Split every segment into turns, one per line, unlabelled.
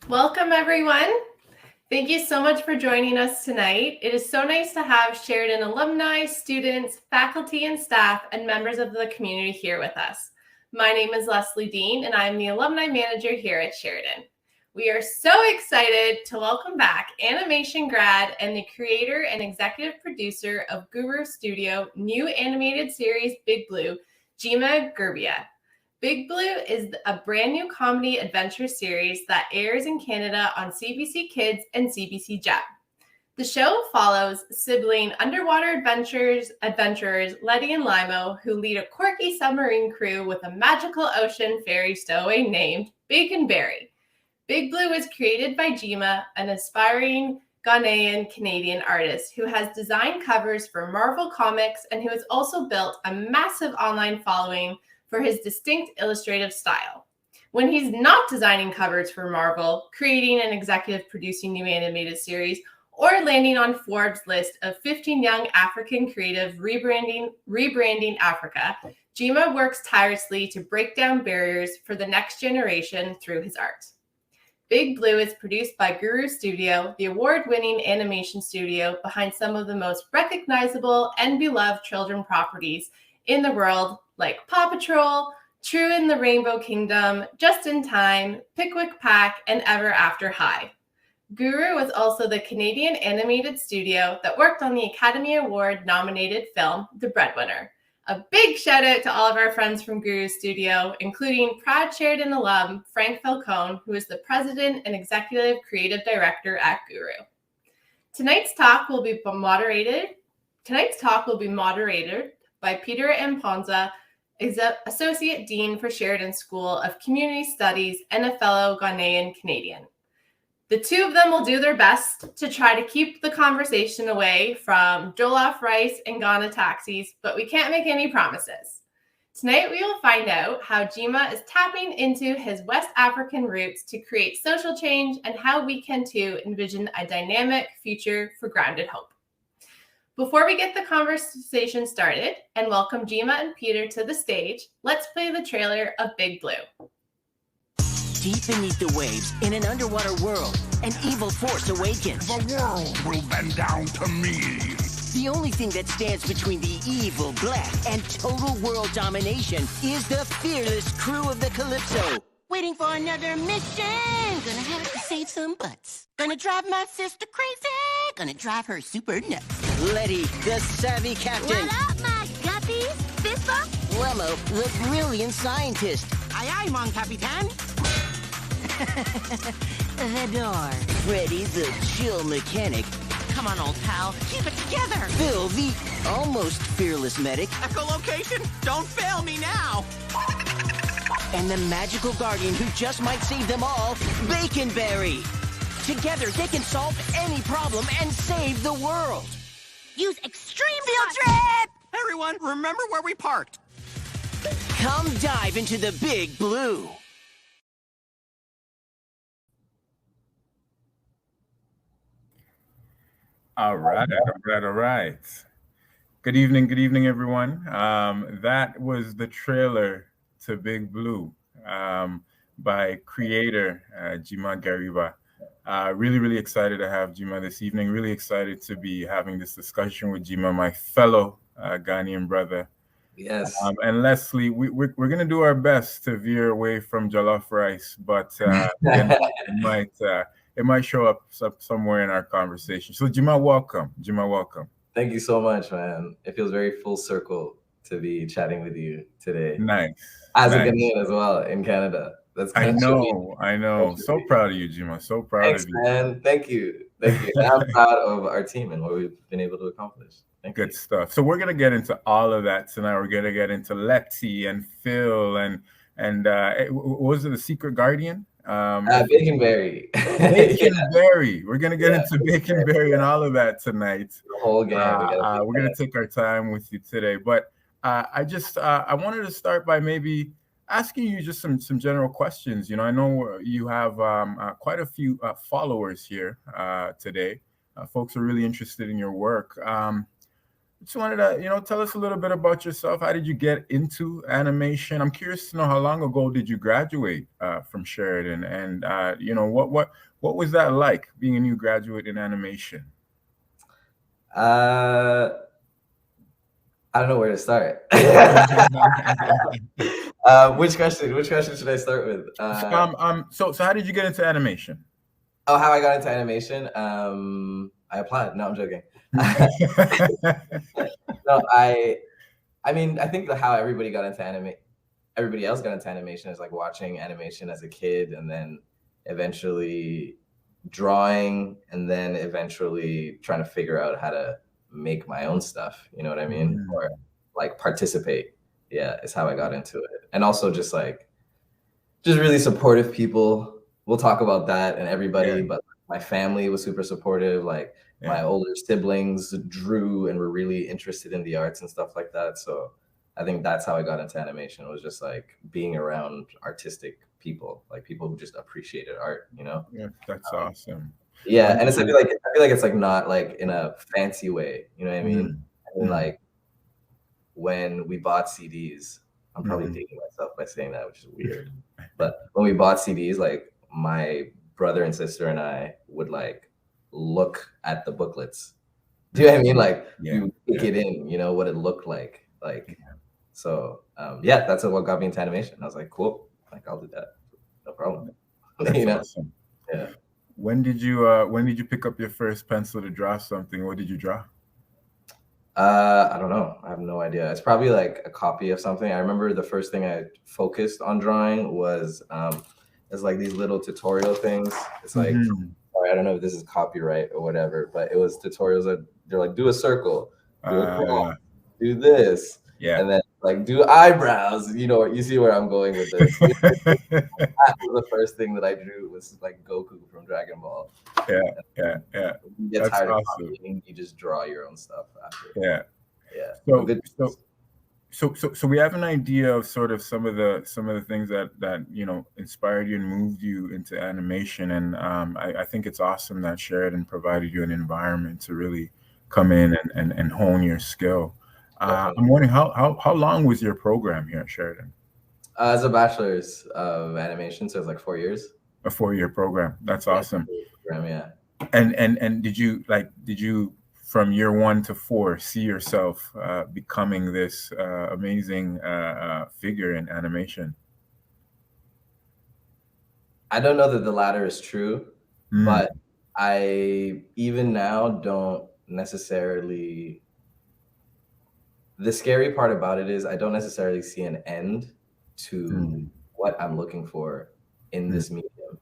Welcome, everyone. Thank you so much for joining us tonight. It is so nice to have Sheridan alumni, students, faculty and staff, and members of the community here with us. My name is Leslie Dean, and I'm the alumni manager here at Sheridan. We are so excited to welcome back animation grad and the creator and executive producer of Guru Studio new animated series Big Blue, Gyimah Gariba. Big Blue is a brand new comedy adventure series that airs in Canada on CBC Kids and CBC Gem. The show follows sibling underwater adventurers Letty and Limo, who lead a quirky submarine crew with a magical ocean fairy stowaway named Baconberry. Big Blue was created by Jima, an aspiring Ghanaian-Canadian artist who has designed covers for Marvel Comics and who has also built a massive online following for his distinct illustrative style. When he's not designing covers for Marvel, creating and executive producing new animated series, or landing on Forbes' list of 15 young African creative rebranding Africa, Jima works tirelessly to break down barriers for the next generation through his art. Big Blue is produced by Guru Studio, the award-winning animation studio behind some of the most recognizable and beloved children properties in the world, like Paw Patrol, True in the Rainbow Kingdom, Just in Time, Pickwick Pack, and Ever After High. Guru was also the Canadian animated studio that worked on the Academy Award-nominated film, The Breadwinner. A big shout out to all of our friends from Guru Studio, including proud Sheridan alum Frank Falcone, who is the president and executive creative director at Guru. Tonight's talk will be moderated by Peter Mponza, Associate Dean for Sheridan School of Community Studies and a fellow Ghanaian Canadian. The two of them will do their best to try to keep the conversation away from jollof rice and Ghana taxis, but we can't make any promises. Tonight, we will find out how Jima is tapping into his West African roots to create social change and how we can too envision a dynamic future for grounded hope. Before we get the conversation started and welcome Jima and Peter to the stage, let's play the trailer of Big Blue.
Deep beneath the waves, in an underwater world, an evil force awakens.
The world will bend down to me.
The only thing that stands between the evil black and total world domination is the fearless crew of the Calypso. Waiting for another mission. Gonna have to save some butts. Gonna drive my sister crazy. Gonna drive her super nuts. Letty, the savvy captain.
What up, my guppies? Fist bump?
Lemo, the brilliant scientist.
Aye, aye, mon capitan.
The door. Freddy, the chill mechanic.
Come on, old pal. Keep it together.
Phil, the almost fearless medic.
Echolocation, don't fail me now.
And the magical guardian who just might save them all, Baconberry. Together, they can solve any problem and save the world.
Use extreme field trip!
Everyone, remember where we parked.
Come dive into the Big Blue.
All right. Good evening, everyone. That was the trailer to Big Blue by creator Gyimah Gariba. Really excited to have Jima this evening. Really excited to be having this discussion with Jima, my fellow Ghanaian brother.
Yes.
And Leslie, we're going to do our best to veer away from jollof rice, but it might show up somewhere in our conversation. So Jima, welcome.
Thank you so much, man. It feels very full circle to be chatting with you today.
Nice.
As a Ghanaian as well in Canada. That's
I know. So proud of you, Jima. So proud of you.
Man. Thank you. And I'm proud of our team and what we've been able to accomplish.
Good stuff. So we're gonna get into all of that tonight. We're gonna get into Letty and Phil and what was it, the Secret Guardian?
Baconberry.
Baconberry. We're gonna get into Baconberry and all of that tonight.
The whole game.
We're gonna take our time with you today, but I wanted to start by maybe asking you just some general questions. You know, I know you have quite a few followers here today. Folks are really interested in your work. Just wanted to, tell us a little bit about yourself. How did you get into animation? I'm curious to know, how long ago did you graduate from Sheridan, and what was that like, being a new graduate in animation?
I don't know where to start. Which question should I start with?
So how did you get into animation?
Oh, how I got into animation? I applied. No, I'm joking. No, I mean, I think how everybody else got into animation is like watching animation as a kid, and then eventually drawing, and then eventually trying to figure out how to make my own stuff. You know what I mean? Or like participate. Yeah, is how I got into it. And also just really supportive people. We'll talk about that and everybody, but my family was super supportive. Like my older siblings drew and were really interested in the arts and stuff like that. So I think that's how I got into animation. It was just like being around artistic people, like people who just appreciated art,
Yeah, that's awesome.
Yeah, and I feel like it's like not like in a fancy way, you know what I mean? I mean, like when we bought CDs, I'm probably dating myself by saying that, which is weird. But when we bought CDs, like my brother and sister and I would like look at the booklets. Do you know what I mean? Like we would take it in, what it looked like. So that's what got me into animation. I was like, cool, like I'll do that, no problem.
That's awesome.
Yeah.
When did you pick up your first pencil to draw something? What did you draw?
I don't know. I have no idea. It's probably like a copy of something. I remember the first thing I focused on drawing was it's like these little tutorial things. It's like, sorry, I don't know if this is copyright or whatever, but it was tutorials that they're like, do a circle, do a claw, do this, and then like do eyebrows. You see where I'm going with this. That was the first thing that I drew, was like Goku from Dragon Ball.
Yeah.
You get tired of copying, you just draw your own stuff after.
Yeah. So we have an idea of sort of some of the things that inspired you and moved you into animation, and I think it's awesome that Sheridan provided you an environment to really come in and hone your skill. I'm wondering how long was your program here at Sheridan?
It's a bachelor's of animation, so it's like 4 years.
A 4-year program. That's awesome.
Yeah.
And did you from year 1 to 4 see yourself becoming this amazing figure in animation?
I don't know that the latter is true, but I even now don't necessarily. The scary part about it is I don't necessarily see an end to what I'm looking for in this medium,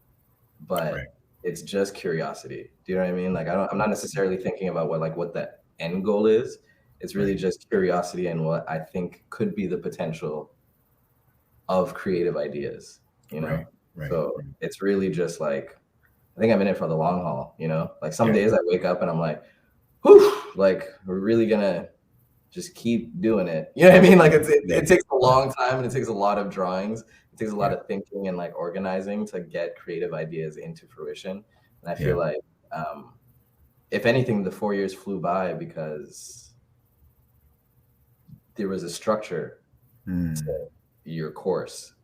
but it's just curiosity. Do you know what I mean? Like I'm not necessarily thinking about what the end goal is. It's really just curiosity and what I think could be the potential of creative ideas, So it's really just like, I think I'm in it for the long haul, like some days I wake up and I'm like, whew, like we're really gonna just keep doing it. You know what I mean? Like it takes a long time, and it takes a lot of drawings. It takes a lot of thinking and like organizing to get creative ideas into fruition. And I feel like, if anything, the 4 years flew by because there was a structure to your course,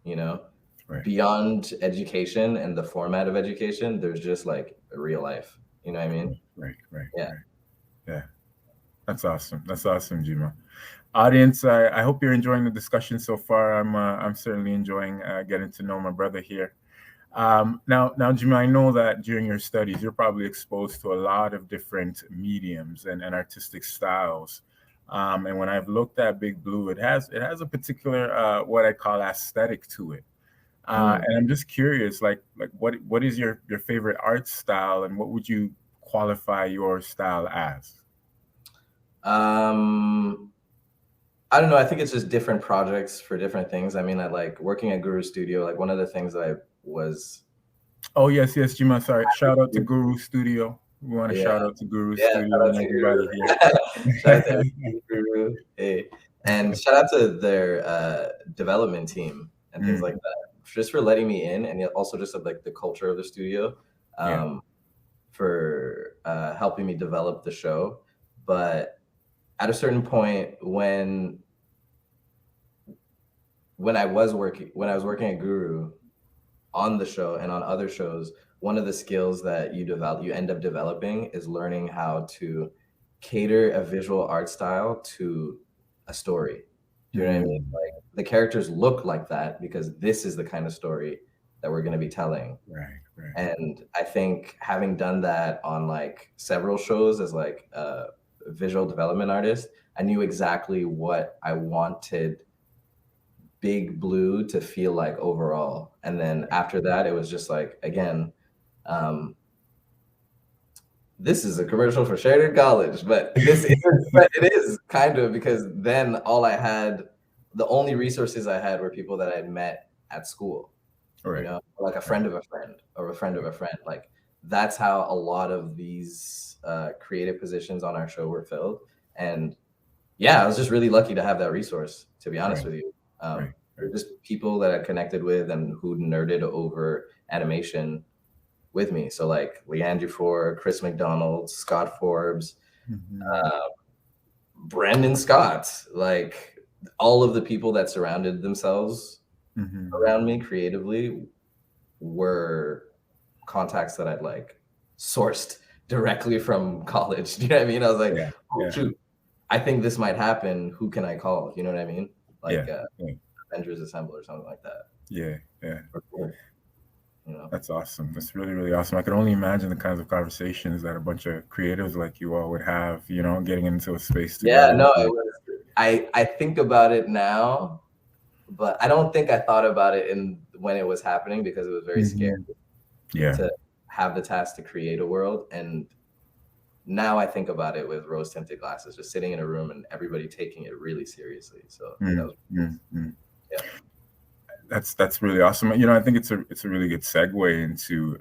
beyond education and the format of education. There's just like a real life, you know what I mean?
Right.
Yeah.
That's awesome, Jima. Audience, I hope you're enjoying the discussion so far. I'm certainly enjoying getting to know my brother here. Now, Jima, I know that during your studies, you're probably exposed to a lot of different mediums and artistic styles. And when I've looked at Big Blue, it has a particular what I call aesthetic to it. And I'm just curious, like what is your favorite art style, and what would you qualify your style as?
I don't know. I think it's just different projects for different things. I mean, I like working at Guru Studio. Like one of the things that I was.
Oh, yes, Jima. Sorry. Shout out to Guru Studio. We want to shout out to Guru Studio and everybody here.
Shout out to Guru. Hey. And shout out to their development team and things like that, just for letting me in, and also just like the culture of the studio, for helping me develop the show. But at a certain point when I was working at Guru on the show and on other shows, one of the skills that you end up developing is learning how to cater a visual art style to a story. Do you know what I mean? Like the characters look like that because this is the kind of story that we're going to be telling.
Right.
And I think having done that on like several shows as like a visual development artist, I knew exactly what I wanted Big Blue to feel like overall. And then after that, it was just like, again, this is a commercial for Sheridan College, but it is kind of, because then the only resources I had were people that I'd met at school,
Right.
you know, like a friend of a friend or a friend of a friend. Like that's how a lot of these creative positions on our show were filled. And yeah, I was just really lucky to have that resource, to be honest with you. Just people that I connected with and who nerded over animation with me. So like Leanne Dufour, Chris McDonald, Scott Forbes, Brandon Scott, like all of the people that surrounded themselves around me creatively were contacts that I'd like sourced directly from college. Do you know what I mean? I was like, shoot, I think this might happen. Who can I call? You know what I mean? Like Avengers Assemble or something like that.
Yeah.
You know? That's
awesome. That's really, really awesome. I could only imagine the kinds of conversations that a bunch of creatives like you all would have, you know, getting into a space together.
Yeah, no, it was, I think about it now, but I don't think I thought about it when it was happening because it was very scary to have the task to create a world. And now I think about it with rose-tinted glasses, just sitting in a room and everybody taking it really seriously. So that was,
That's really awesome. You know, I think it's a really good segue into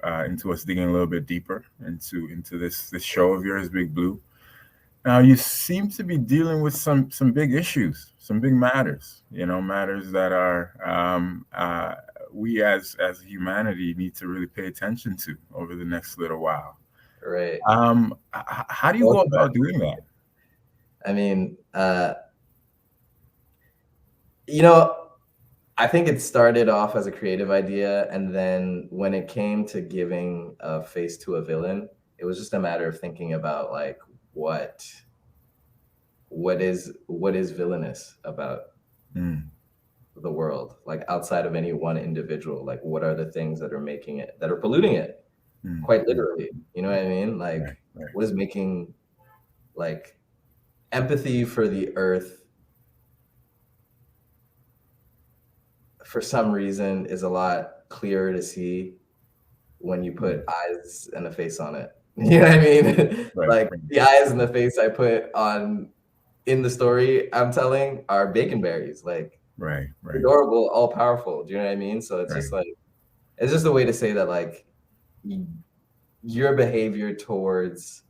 us digging a little bit deeper into this show of yours, Big Blue. Now, you seem to be dealing with some big issues, some big matters. You know, matters that are we as humanity need to really pay attention to over the next little while.
Right.
How do you go about doing that?
I mean, you know, I think it started off as a creative idea, and then when it came to giving a face to a villain, it was just a matter of thinking about like what is villainous about the world, like outside of any one individual. Like what are the things that are polluting it, quite literally, you know what I mean? Like what is making like empathy for the earth for some reason is a lot clearer to see when you put eyes and a face on it. You know what I mean? The eyes and the face I put on in the story I'm telling are bacon berries, like adorable, all powerful. Do you know what I mean? So it's just like, it's just a way to say that like your behavior towards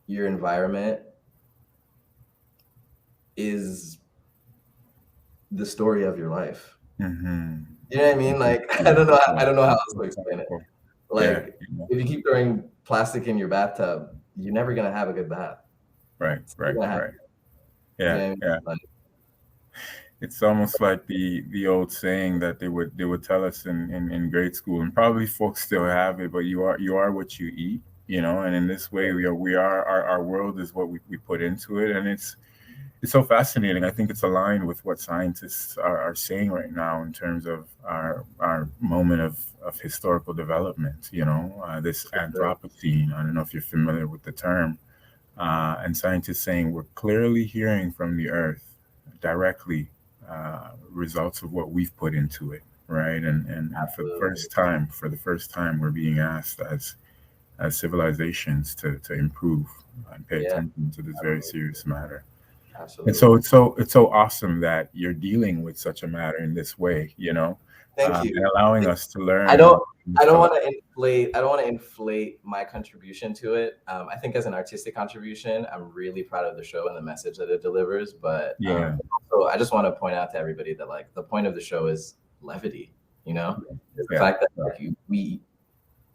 your environment is the story of your life. You know what I mean? Like I don't know how else to explain it. Like if you keep throwing plastic in your bathtub, you're never gonna have a good bath.
Right.
Yeah. Like,
it's almost like the old saying that they would tell us in grade school, and probably folks still have it, but you are what you eat, you know. And in this way, our world is what we put into it, and it's so fascinating. I think it's aligned with what scientists are saying right now in terms of our moment of historical development, you know, this Anthropocene. I don't know if you're familiar with the term, and scientists saying we're clearly hearing from the earth directly results of what we've put into it, right? And for the first time, we're being asked as civilizations to improve and pay attention to this very serious matter.
Absolutely.
And so it's so awesome that you're dealing with such a matter in this way, you know.
Thank you.
And allowing us to learn.
I don't want to inflate my contribution to it. I think as an artistic contribution, I'm really proud of the show and the message that it delivers. But so I just want to point out to everybody that like the point of the show is levity. You know, the fact that like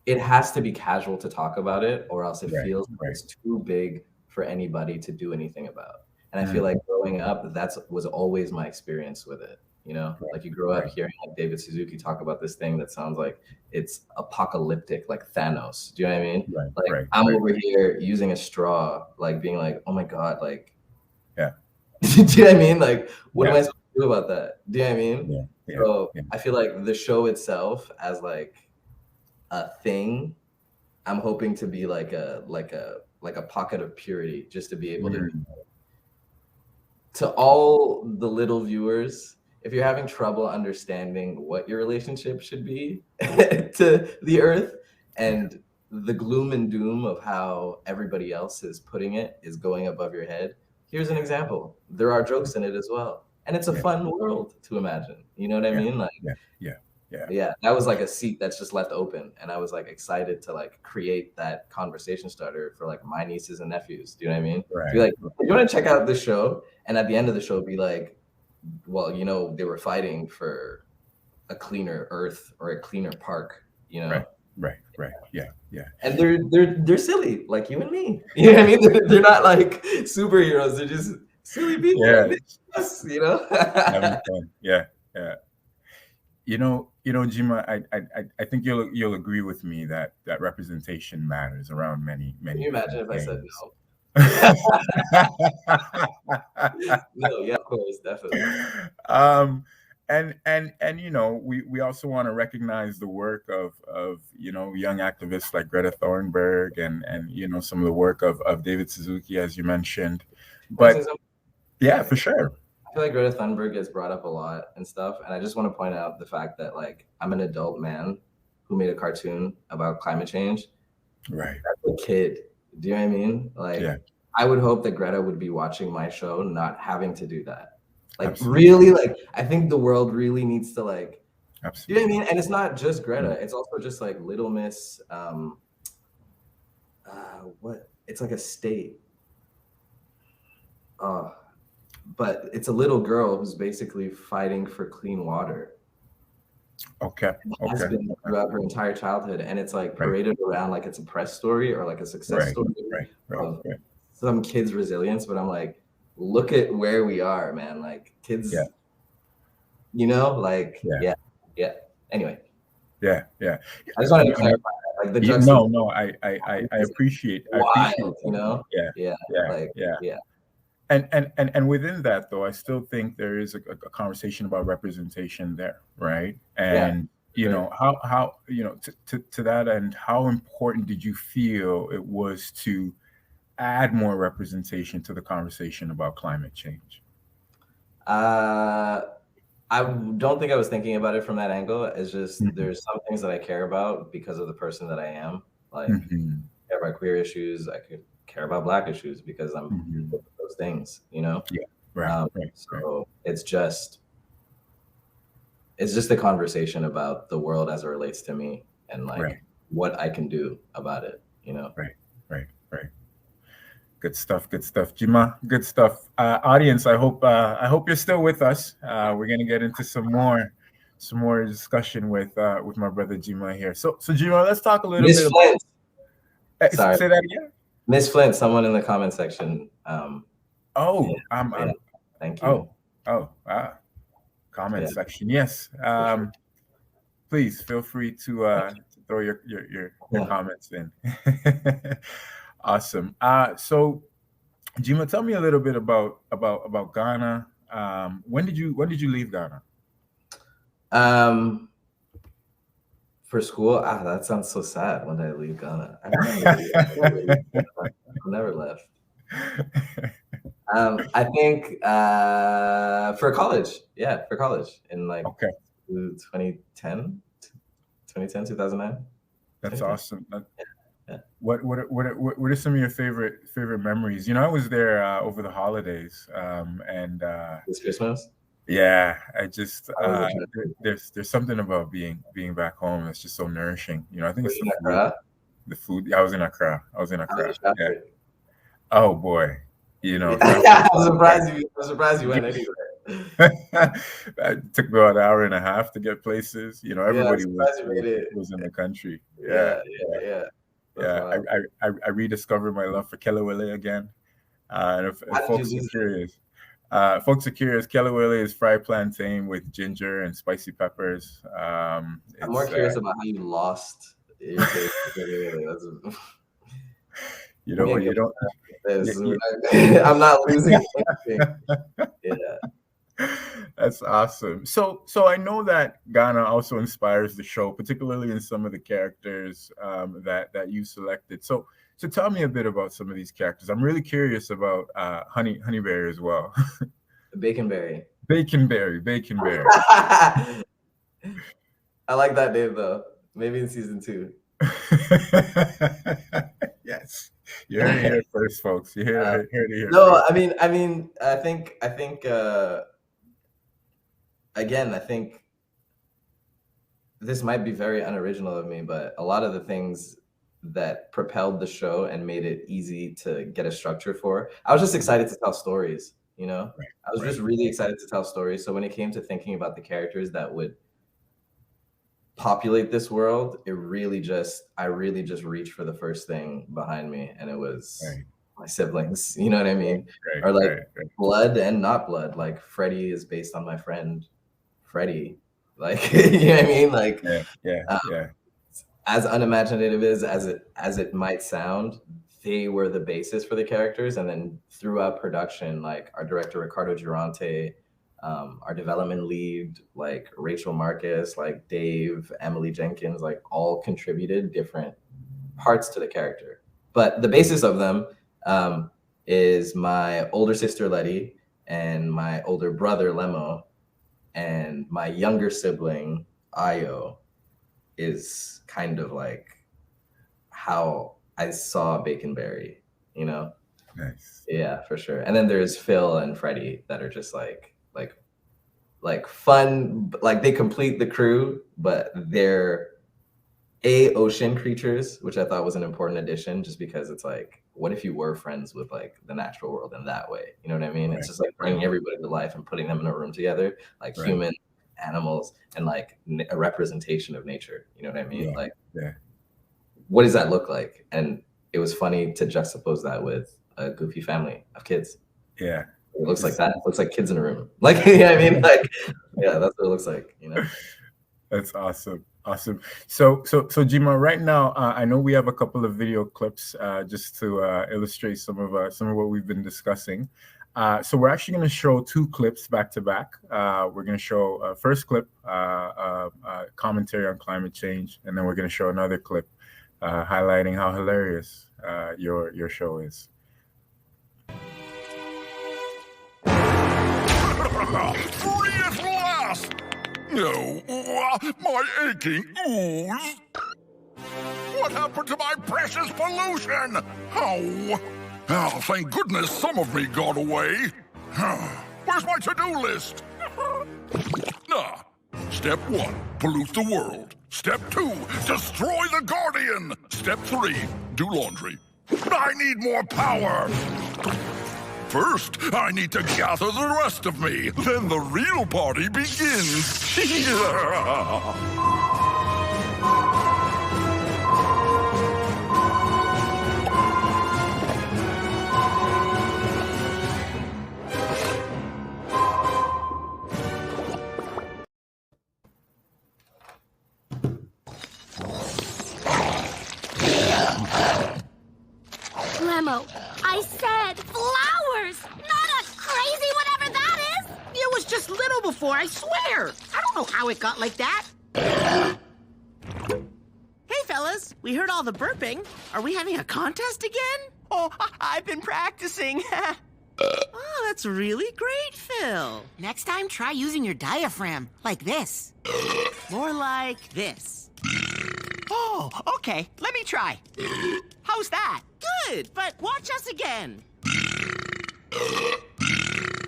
it has to be casual to talk about it, or else it feels like it's too big for anybody to do anything about. And I feel like growing up, was always my experience with it. You know, like you grow up hearing like David Suzuki talk about this thing that sounds like it's apocalyptic, like Thanos. Do you know what I mean? I'm over here using a straw, like being like, oh my God, like, do you know what I mean? Like, what am I supposed to do about that? Do you know what I mean? So I feel like the show itself as like a thing, I'm hoping to be like a pocket of purity, just to be able to all the little viewers, if you're having trouble understanding what your relationship should be to the earth and the gloom and doom of how everybody else is putting it is going above your head, here's an example. There are jokes in it as well. And it's a fun world to imagine. You know what I mean? Like, that was like a seat that's just left open. And I was like excited to like create that conversation starter for like my nieces and nephews. Do you know what I mean? Be like, you want to check out this show? And at the end of the show, be like, well, you know, they were fighting for a cleaner earth or a cleaner park, you know? And they're silly, like you and me. You know what I mean? They're not like superheroes. They're just silly people. You know?
Having fun. You know, Jima, I think you'll agree with me that representation matters around many.
Can you imagine if I said no? No, yeah, of course, definitely.
And you know, we also want to recognize the work of you know, young activists like Greta Thunberg and you know, some of the work of David Suzuki, as you mentioned. But yeah, for sure.
I feel like Greta Thunberg gets brought up a lot and stuff, and I just want to point out the fact that like I'm an adult man who made a cartoon about climate change.
Right.
That's a kid. Do you know what I mean? Like, I would hope that Greta would be watching my show, not having to do that. Like, really, like, I think the world really needs to, like, you know what I mean? And it's not just Greta. It's also just, like, Little Miss, it's like a state. But it's a little girl who's basically fighting for clean water. Has been throughout her entire childhood, and it's like paraded around like it's a press story or like a success story of some kids' resilience. But I'm like, look at where we are, man. Like kids, you know, like Anyway,
I
just wanted to clarify that. Like the
I appreciate.
Wild, you know.
And within that, though, I still think there is a conversation about representation there, right? And you know, how you know, to that end, how important did you feel it was to add more representation to the conversation about climate change?
I don't think I was thinking about it from that angle. It's just there's some things that I care about because of the person that I am. Like I care about queer issues. I could care about Black issues because I'm those things, you know? So it's just a conversation about the world as it relates to me and like what I can do about it, you know?
Right. Good stuff. Jima, good stuff. Audience, I hope you're still with us. We're gonna get into some more discussion with my brother Gyimah here. So Gyimah, let's talk a little bit about say that again.
Miss Flint, someone in the comment section. Thank you.
Comment section. Yes. Please feel free to throw your comments in. Awesome. So Gyimah, tell me a little bit about Ghana. When did you leave Ghana?
For school? that sounds so sad. When did I leave Ghana? I never left. I think for college. Yeah, for college in like 2010, 2009.
That's awesome. What are some of your favorite memories? You know, I was there over the holidays, and
this Christmas.
Yeah, I just there's something about being back home that's just so nourishing. You know, I think it's the food. Yeah, I was in Accra. Yeah. Oh boy, you know.
I'm surprised you went anywhere.
It took about an hour and a half to get places. You know, everybody was in the country. Yeah. I rediscovered my love for Kelewele again. And if folks are curious, kelewele is fried plantain with ginger and spicy peppers.
I'm more curious about how you lost your taste.
You know what? You don't.
I'm not losing anything. Yeah.
That's awesome. So I know that Ghana also inspires the show, particularly in some of the characters that you selected. So tell me a bit about some of these characters. I'm really curious about Honeyberry as well.
Baconberry.
Baconberry.
I like that name though. Maybe in season 2.
Yes, you heard it here first, folks. You heard it here.
No, I mean, I think. Again, I think this might be very unoriginal of me, but a lot of the things that propelled the show and made it easy to get a structure for, I was just excited to tell stories, you know?
Right,
I was just really excited to tell stories. So when it came to thinking about the characters that would populate this world, I really just reached for the first thing behind me, and it was my siblings, you know what I mean? Or like blood and not blood. Like Freddie is based on my friend Freddie. Like, you know what I mean? Like, as unimaginative as it might sound, they were the basis for the characters. And then throughout production, like our director Ricardo Durante, our development lead, like Rachel Marcus, like Dave, Emily Jenkins, like all contributed different parts to the character. But the basis of them is my older sister Letty and my older brother Lemo, and my younger sibling Ayo is kind of like how I saw Baconberry, you know?
Nice.
Yeah, for sure. And then there's Phil and Freddie that are just like fun, like they complete the crew, but they're ocean creatures, which I thought was an important addition, just because it's like, what if you were friends with like the natural world in that way? You know what I mean? It's just like bringing everybody to life and putting them in a room together, like human, animals, and like a representation of nature. You know what I mean? What does that look like? And it was funny to juxtapose that with a goofy family of kids.
Yeah.
It looks like that. It looks like kids in a room. Like, you know what I mean? Like, yeah, that's what it looks like, you know?
That's awesome. Awesome. So Jima, right now, I know we have a couple of video clips just to illustrate some of what we've been discussing. So we're actually going to show 2 clips back to back. We're going to show first clip, commentary on climate change, and then we're going to show another clip highlighting how hilarious your show is.
Free at last! No, my aching ooze! What happened to my precious pollution? Oh, thank goodness some of me got away. Where's my to-do list? Step 1, pollute the world. Step 2, destroy the Guardian. Step 3, do laundry. I need more power. First, I need to gather the rest of me. Then the real party begins.
Lemo, I said flowers, not a crazy whatever that is.
It was just little before, I swear. I don't know how it got like that. Hey, fellas, we heard all the burping. Are we having a contest again? Oh, I've been practicing. Oh, that's really great, Phil.
Next time, try using your diaphragm, like this.
More like this. Oh, okay, let me try. How's that? Good, but watch us again.
Guys,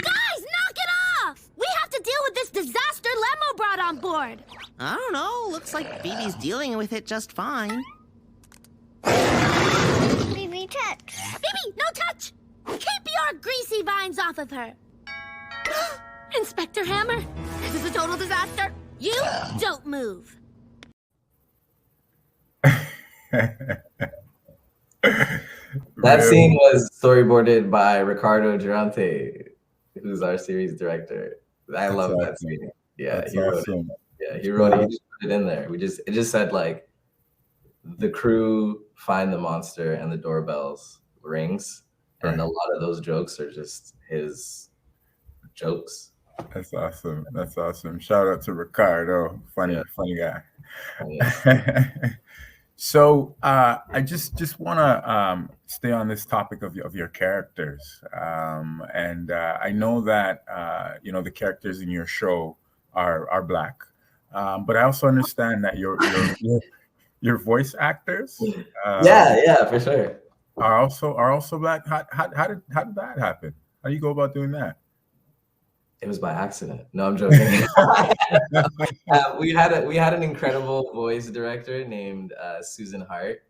knock it off! We have to deal with this disaster Lemo brought on board.
I don't know, looks like Phoebe's dealing with it just fine.
Phoebe, touch. Phoebe, no touch! Keep your greasy vines off of her. Inspector Hammer, this is a total disaster. You don't move.
That scene was storyboarded by Ricardo Durante, who's our series director. I love that scene. Yeah, he wrote it. Yeah, he wrote it. He just put it in there. It just said like, the crew find the monster and the doorbells rings, and a lot of those jokes are just his jokes.
That's awesome. That's awesome. Shout out to Ricardo. Funny guy.
Yes.
So I just want to stay on this topic of your characters, and I know that the characters in your show are Black, but I also understand that your voice actors,
yeah, for sure,
are also Black. How did that happen? How do you go about doing that?
It was by accident. No, I'm joking. We had an incredible voice director named Susan Hart,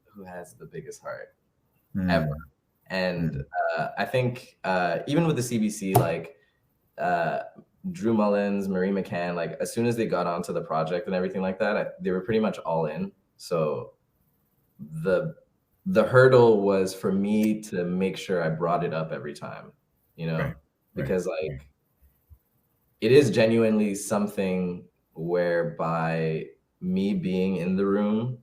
who has the biggest heart ever. And I think even with the CBC, like Drew Mullins, Marie McCann, like as soon as they got onto the project and everything like that, they were pretty much all in. So the hurdle was for me to make sure I brought it up every time, because like it is genuinely something whereby me being in the room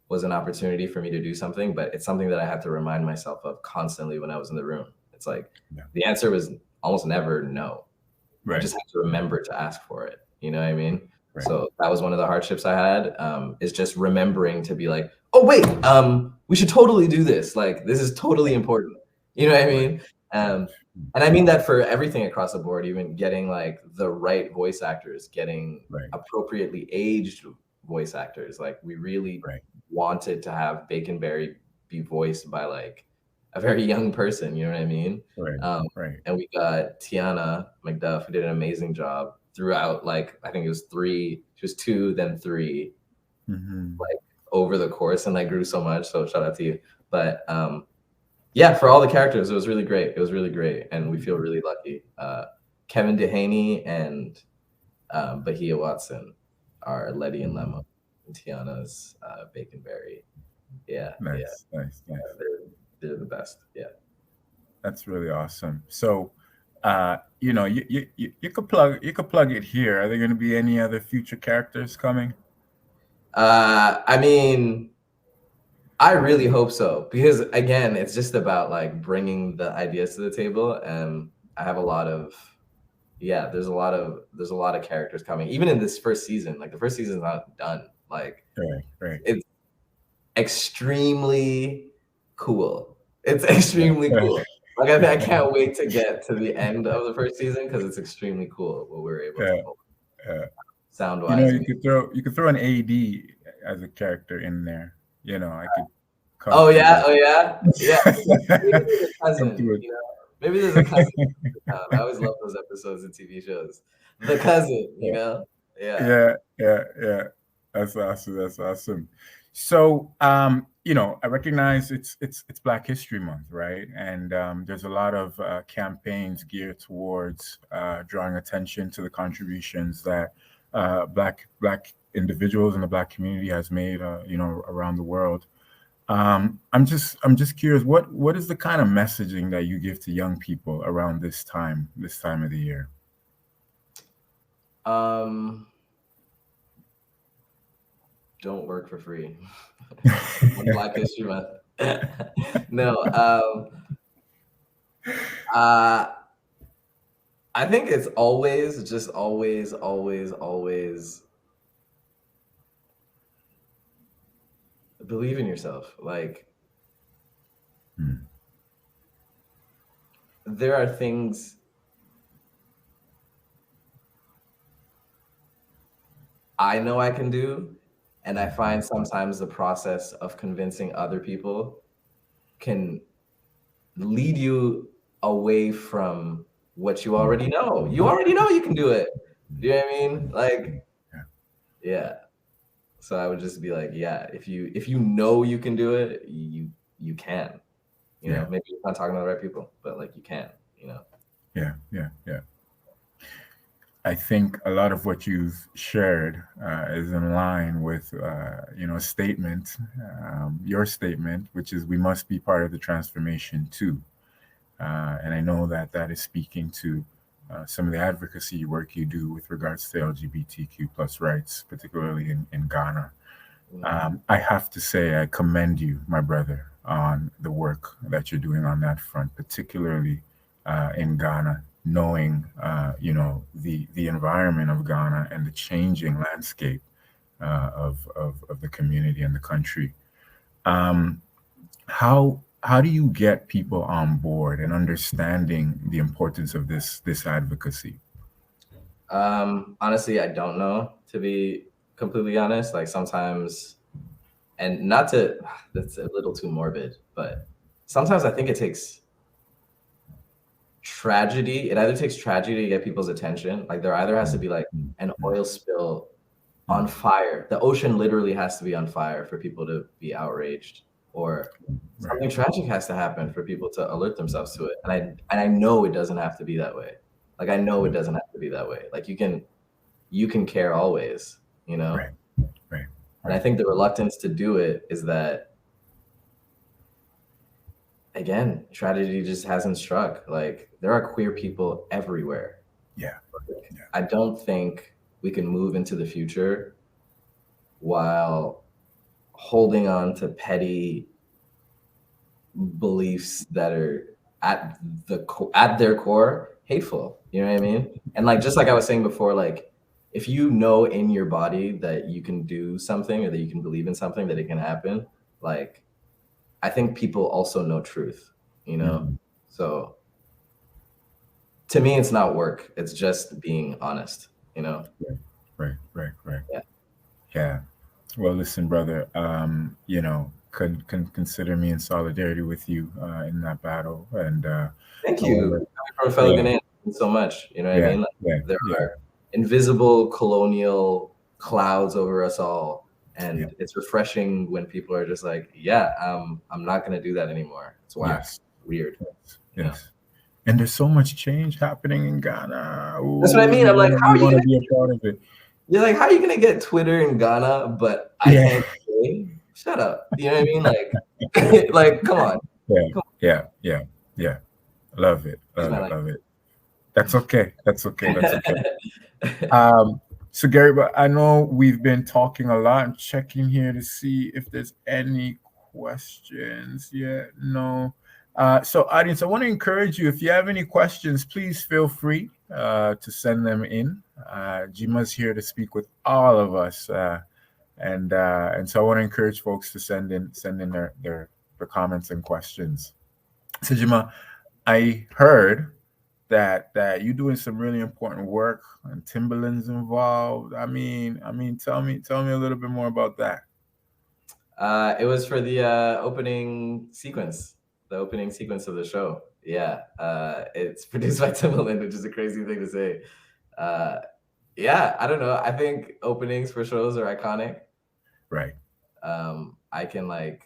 was an opportunity for me to do something, but it's something that I had to remind myself of constantly when I was in the room. It's like the answer was almost never no. I just have to remember to ask for it. You know what I mean? So that was one of the hardships I had, is just remembering to be like, oh wait, we should totally do this. Like this is totally important. You know what I mean? And I mean that for everything across the board, even getting like the right voice actors, getting appropriately aged voice actors. Like we really wanted to have Baconberry be voiced by like a very young person, you know what I mean? And we got Tiana McDuff, who did an amazing job throughout, like, I think it was 3, she was 2, then 3, like over the course, and I grew so much, so shout out to you. But yeah, for all the characters, it was really great. It was really great, and we feel really lucky. Kevin Dehaney and Bahia Watson are Letty and Lemma, and Tiana's Baconberry. Nice. They're the best. Yeah,
that's really awesome. So, you could plug it here. Are there going to be any other future characters coming?
I mean, I really hope so, because again, it's just about like bringing the ideas to the table, and I have a lot of, there's a lot of characters coming, even in this first season. Like the first season's not done. Like it's extremely cool. It's extremely cool. Like I can't wait to get to the end of the first season, because it's extremely cool what we're able to pull. Sound wise,
you could throw an AD as a character in there. I could.
Oh yeah. Maybe there's a cousin. Maybe there's a cousin. I always love those episodes of TV shows. The cousin,
Yeah. That's awesome. So, I recognize it's Black History Month, right? And there's a lot of campaigns geared towards drawing attention to the contributions that Black individuals in the Black community has made, around the world. I'm just curious, what is the kind of messaging that you give to young people around this time of the year?
Don't work for free. Black History Month. No. I think it's always believe in yourself. Like there are things I know I can do, and I find sometimes the process of convincing other people can lead you away from what you already know. You already know you can do it. Do you know what I mean? Like, yeah. So I would just be like, if you know you can do it, you can. Maybe you're not talking to the right people, but like you can.
Yeah. I think a lot of what you've shared is in line with, a statement, your statement, which is we must be part of the transformation too. And I know that that is speaking to some of the advocacy work you do with regards to LGBTQ plus rights, particularly in Ghana. I have to say, I commend you, my brother, on the work that you're doing on that front, particularly in Ghana, knowing, the environment of Ghana and the changing landscape of the community and the country. How do you get people on board and understanding the importance of this advocacy?
Honestly, I don't know, to be completely honest. Like sometimes, and not to, that's a little too morbid, but sometimes I think it takes tragedy. It either takes tragedy to get people's attention. Like there either has to be like an oil spill on fire. The ocean literally has to be on fire for people to be outraged, or something tragic has to happen for people to alert themselves to it. And I know it doesn't have to be that way. Like I know it doesn't have to be that way. Like you can care always,
Right.
And I think the reluctance to do it is that, again, tragedy just hasn't struck. Like there are queer people everywhere.
Yeah.
I don't think we can move into the future while holding on to petty beliefs that are at their core hateful. You know what I mean? And like just like I was saying before, like if you know in your body that you can do something or that you can believe in something, that it can happen, like I think people also know truth, So to me, it's not work. It's just being honest,
Right.
Yeah.
Yeah. Well, listen, brother, can consider me in solidarity with you in that battle. And
thank you from fellow Ghanaian so much. You know what I mean? Like, there are invisible colonial clouds over us all. And it's refreshing when people are just like, I'm not going to do that anymore. It's whack.
Yes.
Weird.
Yes. And there's so much change happening in Ghana. Ooh,
that's what I mean. I'm like, how are you
going to be a part of it?
You're like, how are you going to get Twitter in Ghana, but I can't say? Shut up. You know what I mean? Like, like, come on.
Yeah. Love it. Love it. That's okay. So Gary, but I know we've been talking a lot. I'm checking here to see if there's any questions yet. No. So audience, I want to encourage you, if you have any questions, please feel free to send them in. Jima's here to speak with all of us. And so I want to encourage folks to send in their comments and questions. So Jima, I heard that you're doing some really important work and Timbaland's involved. I mean, tell me a little bit more about that.
It was for the opening sequence of the show. Yeah. It's produced by Timbaland, which is a crazy thing to say. I don't know. I think openings for shows are iconic.
Right.
I can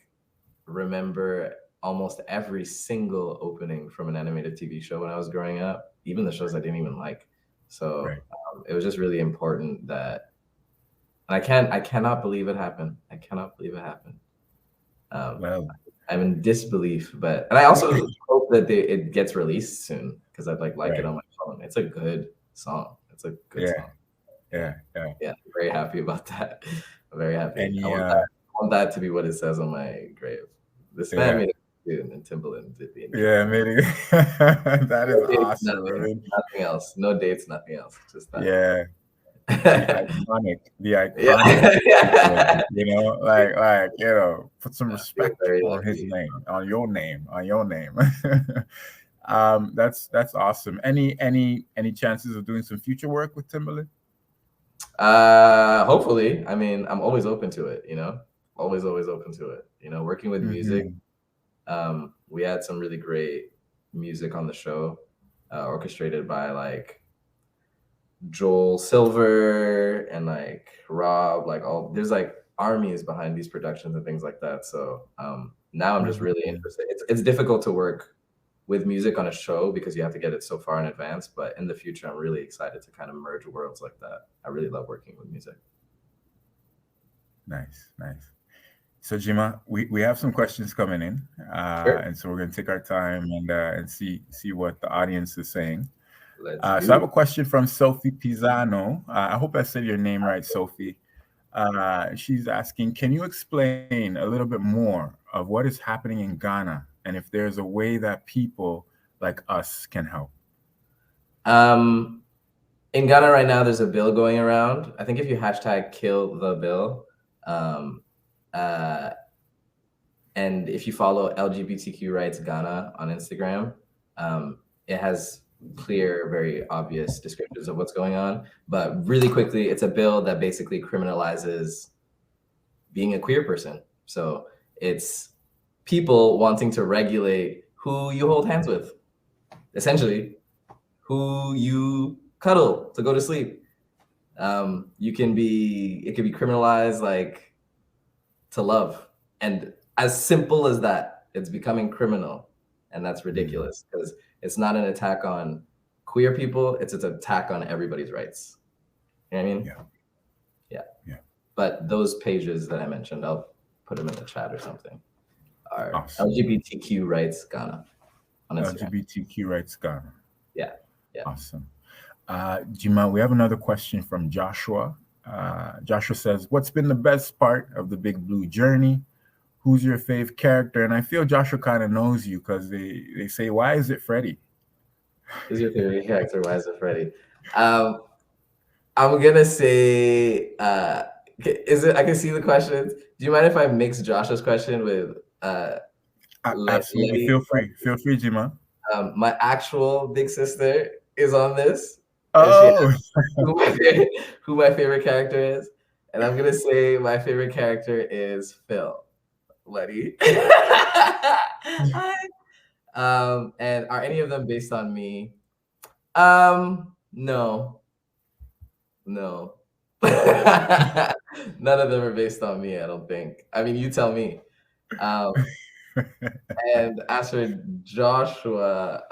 remember almost every single opening from an animated TV show when I was growing up, even the shows I didn't even like. So it was just really important that, and I cannot believe it happened.
Well,
I'm in disbelief, and I also hope that it gets released soon because I'd like it on my phone. It's a good song. It's a good song.
Yeah.
I'm very happy about that. I'm very happy.
And
I want that to be what it says on my grave. This man made it, and Timbaland did the
maybe. That is awesome.
Nothing else. No dates. Nothing else. Just that.
Yeah. The iconic. Put some respect on his name, on your name. That's awesome. Any chances of doing some future work with Timbaland?
Hopefully. I mean, I'm always open to it, always open to it, working with music. We had some really great music on the show, orchestrated by Joel Silver and Rob, there's armies behind these productions and things like that. So now I'm just really interested. It's difficult to work with music on a show because you have to get it so far in advance. But in the future, I'm really excited to kind of merge worlds like that. I really love working with music.
Nice. So Jima, we have some questions coming in,
Sure.
and so we're going to take our time and see what the audience is saying.
Let's
So I have a question from Sophie Pisano. I hope I said your name right, Sophie. She's asking, can you explain a little bit more of what is happening in Ghana and if there's a way that people like us can help?
In Ghana right now, there's a bill going around. I think if you hashtag kill the bill, and if you follow LGBTQ Rights Ghana on Instagram, it has clear, very obvious descriptions of what's going on. But really quickly, it's a bill that basically criminalizes being a queer person. So it's people wanting to regulate who you hold hands with, essentially, who you cuddle to go to sleep. It can be criminalized, like, to love. And as simple as that, it's becoming criminal. And that's ridiculous because it's not an attack on queer people, it's an attack on everybody's rights. You know what I mean? Yeah. But those pages that I mentioned, I'll put them in the chat or something, are awesome. LGBTQ Rights Ghana on Instagram.
LGBTQ Rights Ghana.
Yeah.
Awesome. Jima, we have another question from Joshua. Joshua says, what's been the best part of the Big Blue journey? Who's your fave character? And I feel Joshua kind of knows you because they say, why is it Freddie?
Who's your favorite character? Why is it Freddie? I'm gonna say, I can see the questions. Do you mind if I mix Joshua's question with
absolutely, feel free, Jima.
My actual big sister is on this.
Oh,
who my favorite character is, and I'm gonna say my favorite character is Phil. Letty. And are any of them based on me? No. None of them are based on me, I don't think. I mean, you tell me. And as for Joshua,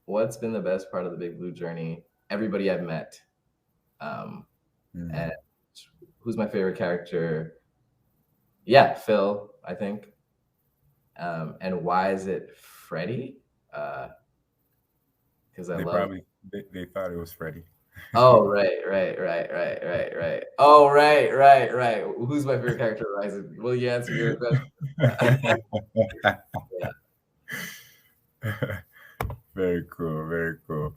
what's been the best part of the Big Blue journey? Everybody I've met. And who's my favorite character? Yeah, Phil, I think. And why is it Freddie? Because
they thought it was Freddie.
Oh, right. Oh, right. Who's my favorite character? Will you answer your question?
Yeah. Very cool.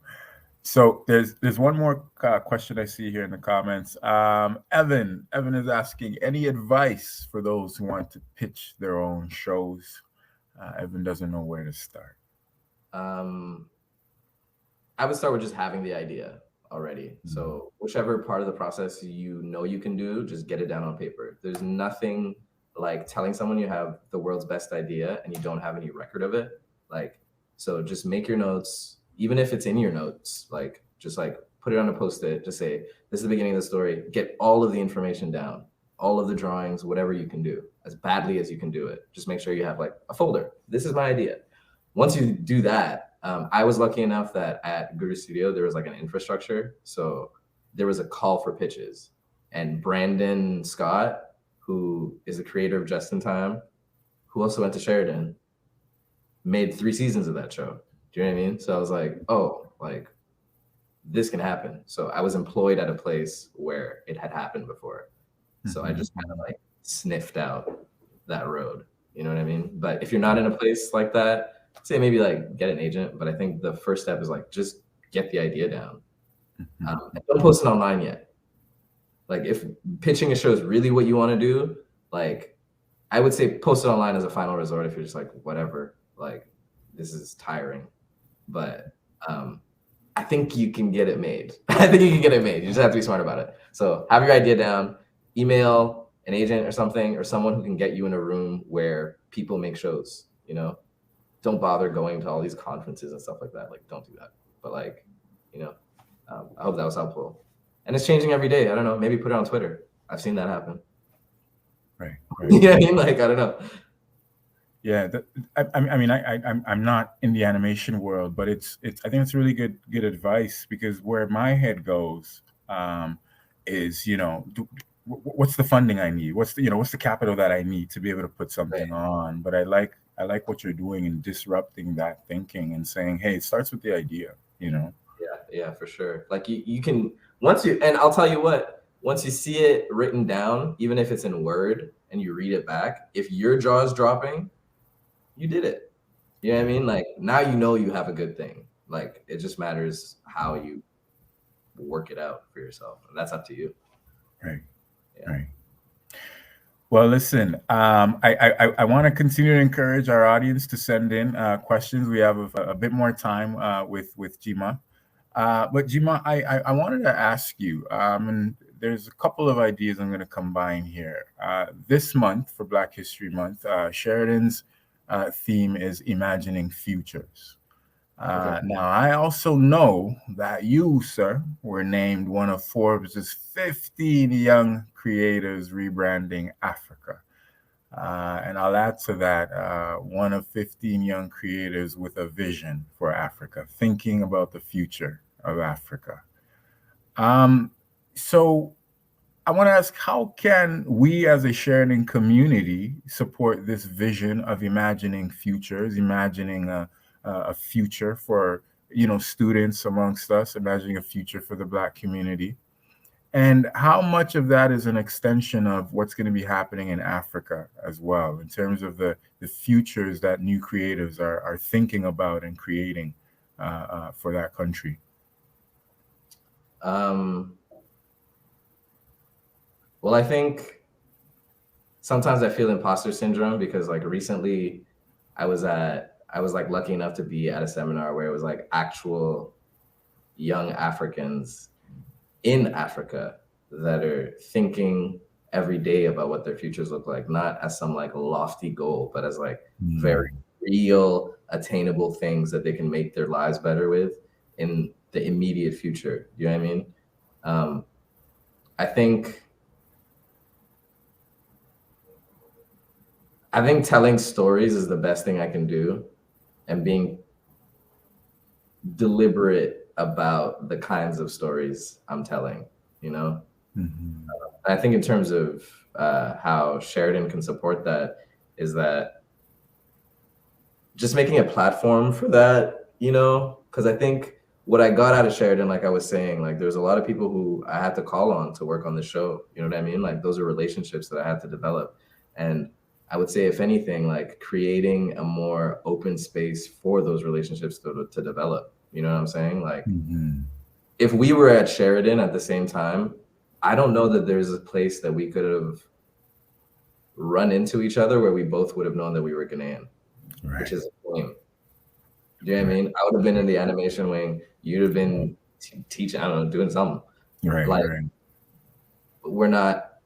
So there's one more question I see here in the comments. Evan is asking, any advice for those who want to pitch their own shows? Evan doesn't know where to start.
I would start with just having the idea already. So whichever part of the process you know you can do, just get it down on paper. There's nothing like telling someone you have the world's best idea and you don't have any record of it. So just make your notes, even if it's in your notes, just put it on a Post-it, just say, this is the beginning of the story, get all of the information down, all of the drawings, whatever you can do, as badly as you can do it. Just make sure you have a folder. This is my idea. Once you do that, I was lucky enough that at Guru Studio, there was an infrastructure. So there was a call for pitches. And Brandon Scott, who is the creator of Just in Time, who also went to Sheridan, made 3 seasons of that show. Do you know what I mean? So I was like, this can happen. So I was employed at a place where it had happened before. So I just kind of sniffed out that road. You know what I mean? But if you're not in a place like that, say maybe get an agent. But I think the first step is just get the idea down. Don't post it online yet. If pitching a show is really what you want to do, I would say post it online as a final resort if you're just whatever. This is tiring. But I think you can get it made. You just have to be smart about it. So have your idea down, email an agent or something, or someone who can get you in a room where people make shows, Don't bother going to all these conferences and stuff like that. Don't do that. But I hope that was helpful. And it's changing every day. I don't know, maybe put it on Twitter. I've seen that happen.
Right.
Yeah, I don't know.
Yeah, I mean, I'm not in the animation world, but I think it's really good advice, because where my head goes is, what's the funding I need? What's the capital that I need to be able to put something on? But I like what you're doing in disrupting that thinking and saying, hey, it starts with the idea,
Yeah, for sure. Like you can, and I'll tell you what, once you see it written down, even if it's in Word and you read it back, if your jaw is dropping, you did it. You know what I mean? Like now you know you have a good thing. Like it just matters how you work it out for yourself, and that's up to you.
Right.
Yeah.
Right. Well, listen, I want to continue to encourage our audience to send in questions. We have a bit more time with Gyimah. But Jima, I wanted to ask you, and there's a couple of ideas I'm going to combine here. This month, for Black History Month, Sheridan's theme is Imagining Futures.
Okay.
Now, I also know that you, sir, were named one of Forbes' 15 young creators rebranding Africa. And I'll add to that, one of 15 young creators with a vision for Africa, thinking about the future of Africa. So I want to ask, how can we as a Sheridan community support this vision of imagining futures, imagining a future for, students amongst us, imagining a future for the Black community? And how much of that is an extension of what's going to be happening in Africa as well, in terms of the futures that new creatives are thinking about and creating for that country?
Well, I think sometimes I feel imposter syndrome because like recently I was like lucky enough to be at a seminar where it was like actual young Africans in Africa that are thinking every day about what their futures look like, not as some like lofty goal, but as like very real, attainable things that they can make their lives better with in the immediate future. You know what I mean? I think telling stories is the best thing I can do, and being deliberate about the kinds of stories I'm telling, I think in terms of how Sheridan can support that is that just making a platform for that, because I think what I got out of Sheridan, like I was saying, like there's a lot of people who I had to call on to work on the show. You know what I mean? Like those are relationships that I had to develop. And I would say, if anything, like creating a more open space for those relationships to develop. You know what I'm saying? Like if we were at Sheridan at the same time, I don't know that there's a place that we could have run into each other where we both would have known that we were Ghanaian, which is a shame. Do you know what I mean? I would have been in the animation wing. You'd have been teaching, I don't know, doing something. Like we're not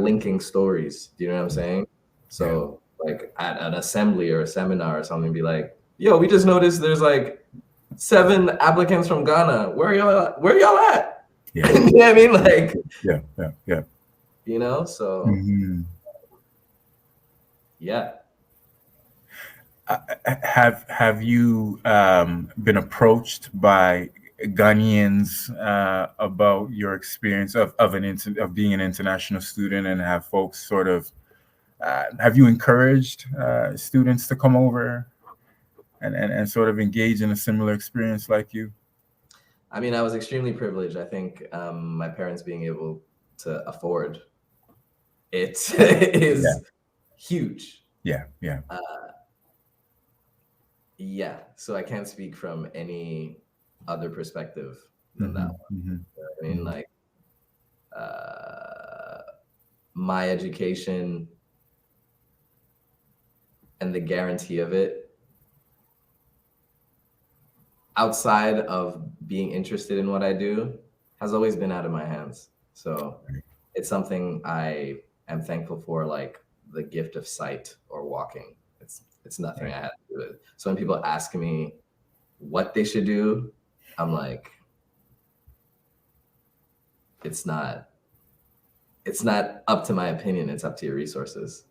linking stories. Do you know what I'm saying? So like at an assembly or a seminar or something, be like, yo, we just noticed there's like 7 applicants from Ghana. Where y'all at?
Yeah.
You know what I mean? Like,
yeah.
So yeah.
Have you been approached by Ghanaians about your experience of being an international student, and have folks sort of have you encouraged students to come over and sort of engage in a similar experience like you?
I mean, I was extremely privileged. I think my parents being able to afford it is huge.
Yeah.
Yeah, so I can't speak from any other perspective than that one. You know what I mean? Like, my education and the guarantee of it, outside of being interested in what I do, has always been out of my hands. So it's something I am thankful for, like the gift of sight or walking. It's nothing I had to do with. So when people ask me what they should do, I'm like, it's not up to my opinion. It's up to your resources.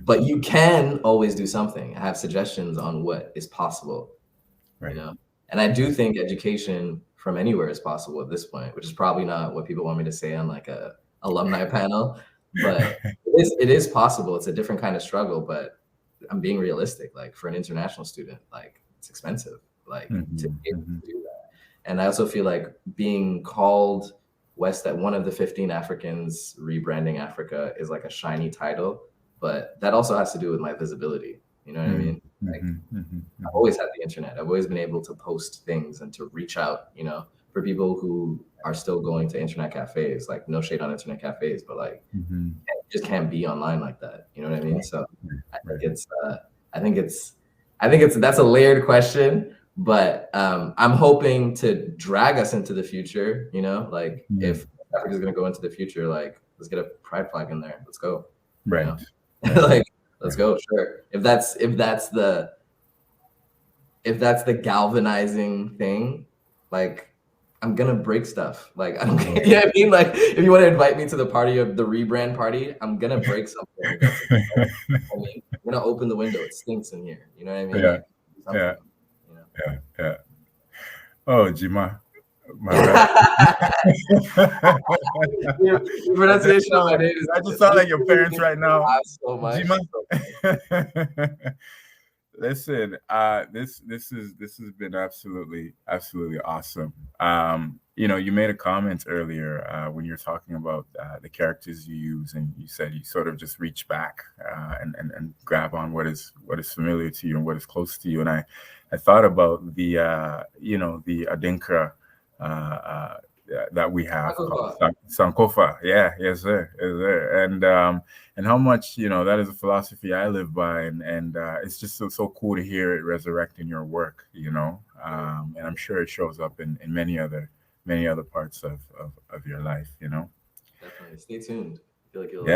But you can always do something. I have suggestions on what is possible, you know? And I do think education from anywhere is possible at this point, which is probably not what people want me to say on like a alumni panel, but it is possible. It's a different kind of struggle, but I'm being realistic. Like for an international student, like it's expensive, like to be able to do that. And I also feel like being called at one of the 15 Africans rebranding Africa is like a shiny title, but that also has to do with my visibility. You know what I mean? Like I've always had the internet. I've always been able to post things and to reach out, you know, for people who are still going to internet cafes. Like no shade on internet cafes, but like you just can't be online like that. You know what I mean? So I think it's that's a layered question, but I'm hoping to drag us into the future. You know, like if Africa's gonna go into the future, like let's get a pride flag in there. Let's go.
Right.
You know? Like let's go. Sure. If that's the galvanizing thing, like I'm gonna break stuff. Like I don't care. You know what I mean? Like if you want to invite me to the party of the rebrand party, I'm gonna break something. I mean, I'm gonna open the window. It stinks in here. You know what I mean?
Yeah.
Like,
Yeah.
you know?
Yeah. Oh, Jima. My bad.
Your pronunciation of my name is.
I just sound like your parents right now.
So much.
Jima. Listen, this has been absolutely awesome. You know, you made a comment earlier when you're talking about the characters you use, and you said you sort of just reach back and grab on what is familiar to you and what is close to you. And I thought about the you know, the Adinkra that we have called Sankofa. Yeah, yes sir. And how much, you know, that is a philosophy I live by, and it's just so cool to hear it resurrect in your work, you know. And I'm sure it shows up in many other parts of your life, you know.
Definitely. Stay tuned. I feel like you'll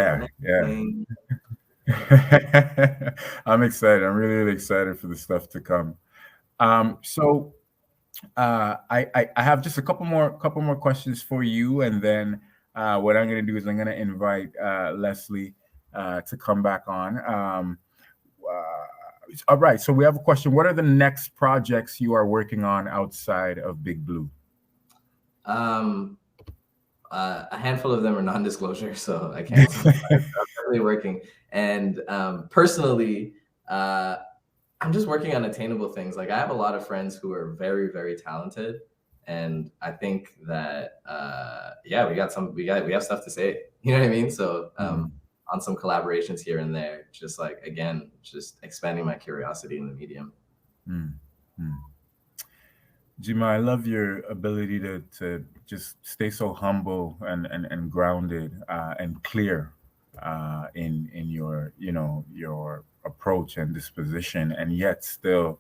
I'm excited. I'm really excited for the stuff to come. So I have just a couple more questions for you, and then what I'm going to do is I'm going to invite Leslie to come back on. All right, so we have a question. What are the next projects you are working on outside of Big Blue?
A handful of them are non-disclosure, so I can't. I'm definitely working, and personally, I'm just working on attainable things. Like I have a lot of friends who are very, very talented, and I think that we have stuff to say. You know what I mean? So on some collaborations here and there, just like again, just expanding my curiosity in the medium.
Jima, I love your ability to just stay so humble and grounded and clear in your, you know, your approach and disposition, and yet still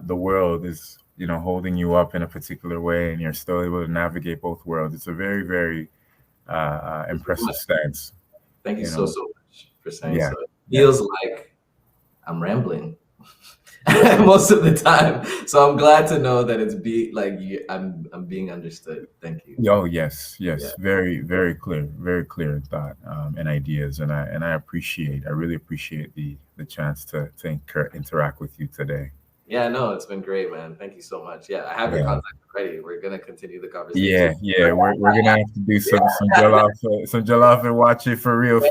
the world is, you know, holding you up in a particular way, and you're still able to navigate both worlds. It's a very, very impressive stance.
Thank you so much for saying so. It feels like I'm rambling most of the time, so I'm glad to know that it's I'm being understood. Thank you.
Oh yes, very, very clear in thought and ideas, and I really appreciate the chance to interact with you today.
Yeah, no, it's been great, man. Thank you so much. Yeah, I have your contact ready. We're gonna continue the conversation.
Yeah, we're gonna have to do some jollof and watch it for real.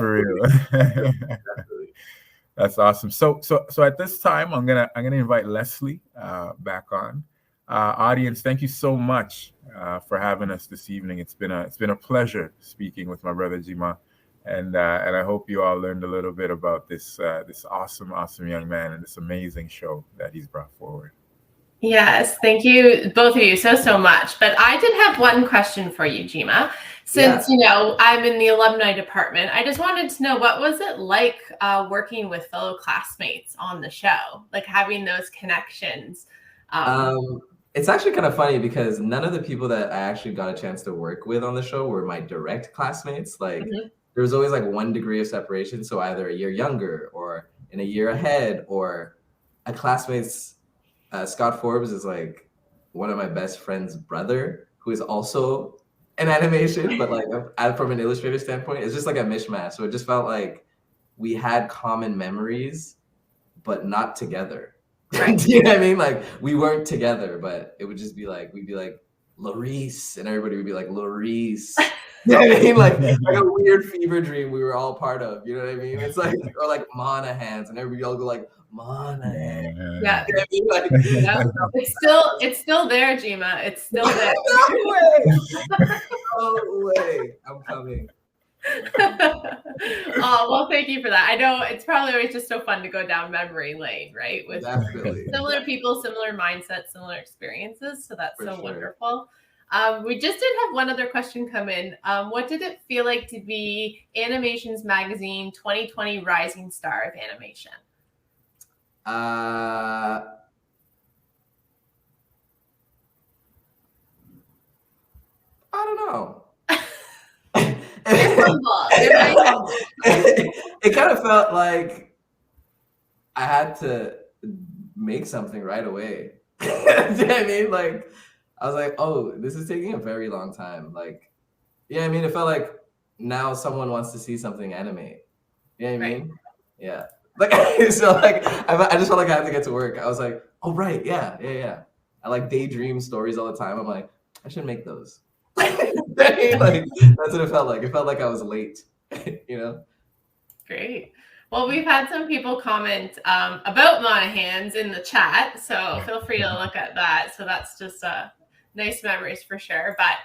That's awesome. So at this time, I'm gonna invite Leslie back on. Audience, thank you so much for having us this evening. It's been a pleasure speaking with my brother Jima, and I hope you all learned a little bit about this awesome young man and this amazing show that he's brought forward.
Yes, thank you, both of you, so much. But I did have one question for you, Jima. Since, you know, I'm in the alumni department, I just wanted to know, what was it like working with fellow classmates on the show? Like having those connections?
It's actually kind of funny because none of the people that I actually got a chance to work with on the show were my direct classmates. Like there was always like 1 degree of separation. So either a year younger or in a year ahead, or a classmate's Scott Forbes is like one of my best friend's brother, who is also in animation, but like from an illustrator standpoint, it's just like a mishmash. So it just felt like we had common memories, but not together. Do you know what I mean? Like we weren't together, but it would just be like, we'd be like, Larice, and everybody would be like, Larice. You know what I mean? Like a weird fever dream we were all part of. You know what I mean? It's like, or like Monahans, and everybody all go like, Monahan.
Yeah.
You know what I mean? Like,
Yeah. It's still there, Jima. It's still there.
No way. I'm coming.
Oh, well, thank you for that. I know it's probably always just so fun to go down memory lane, right? With similar people, similar mindsets, similar experiences. So that's so wonderful. We just did have one other question come in. What did it feel like to be Animations Magazine 2020 Rising Star of Animation?
I don't know. It kind of felt like I had to make something right away. You know what I mean? Like, I was like, oh, this is taking a very long time. Like, yeah, I mean, it felt like now someone wants to see something animate. You know what I mean? Yeah. Like, so like, I just felt like I had to get to work. I was like, oh, right. Yeah. I like daydream stories all the time. I'm like, I should make those. Like, that's what it felt like. It felt like I was late, you know?
Great. Well, we've had some people comment about Monahans in the chat, so feel free to look at that. So that's just nice memories for sure. But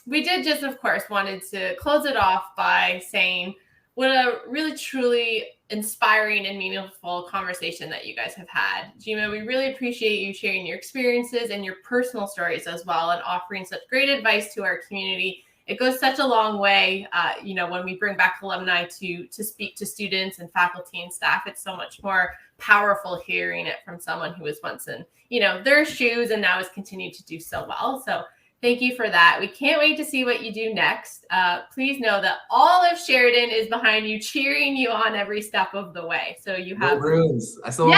we did just, of course, wanted to close it off by saying what a really, truly inspiring and meaningful conversation that you guys have had. Jima, we really appreciate you sharing your experiences and your personal stories as well, and offering such great advice to our community. It goes such a long way, when we bring back alumni to speak to students and faculty and staff. It's so much more powerful hearing it from someone who was once in, their shoes and now has continued to do so well. So thank you for that. We can't wait to see what you do next. Please know that all of Sheridan is behind you, cheering you on every step of the way. So you have
Bruins. I saw
go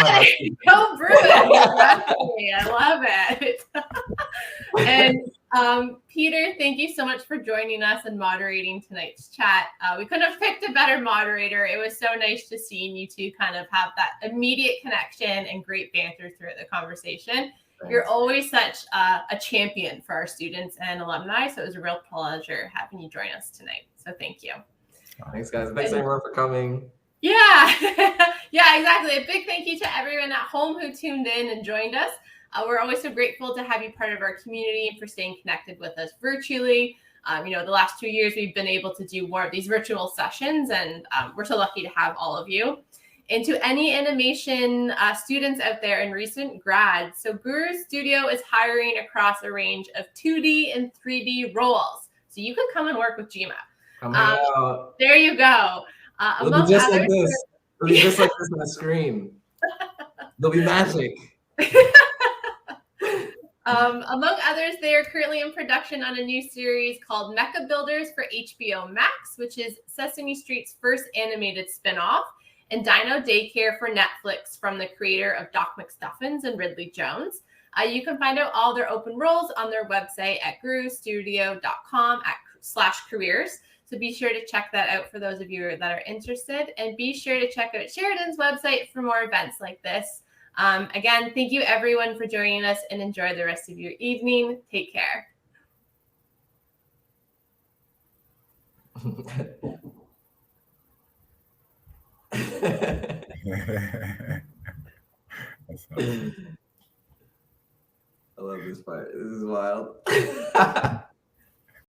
Bruins. I love it. And Peter, thank you so much for joining us and moderating tonight's chat. We couldn't have picked a better moderator. It was so nice to see you two kind of have that immediate connection and great banter throughout the conversation. You're always such a champion for our students and alumni. So it was a real pleasure having you join us tonight. So thank you.
Thanks, guys. Thanks, everyone, for coming.
Yeah, yeah, exactly. A big thank you to everyone at home who tuned in and joined us. We're always so grateful to have you part of our community and for staying connected with us virtually. The last 2 years, we've been able to do more of these virtual sessions, and we're so lucky to have all of you. And to any animation students out there and recent grads, so Guru Studio is hiring across a range of 2D and 3D roles. So you can come and work with Jima. There you go.
It'll be just like this. It'll be just like this on the screen. There'll be magic.
Among others, they are currently in production on a new series called Mecha Builders for HBO Max, which is Sesame Street's first animated spinoff, and Dino Daycare for Netflix from the creator of Doc McStuffins and Ridley Jones. You can find out all their open roles on their website at gurustudio.com/careers. So be sure to check that out for those of you that are interested, and be sure to check out Sheridan's website for more events like this. Again, thank you everyone for joining us, and enjoy the rest of your evening. Take care.
I love this part. This is wild.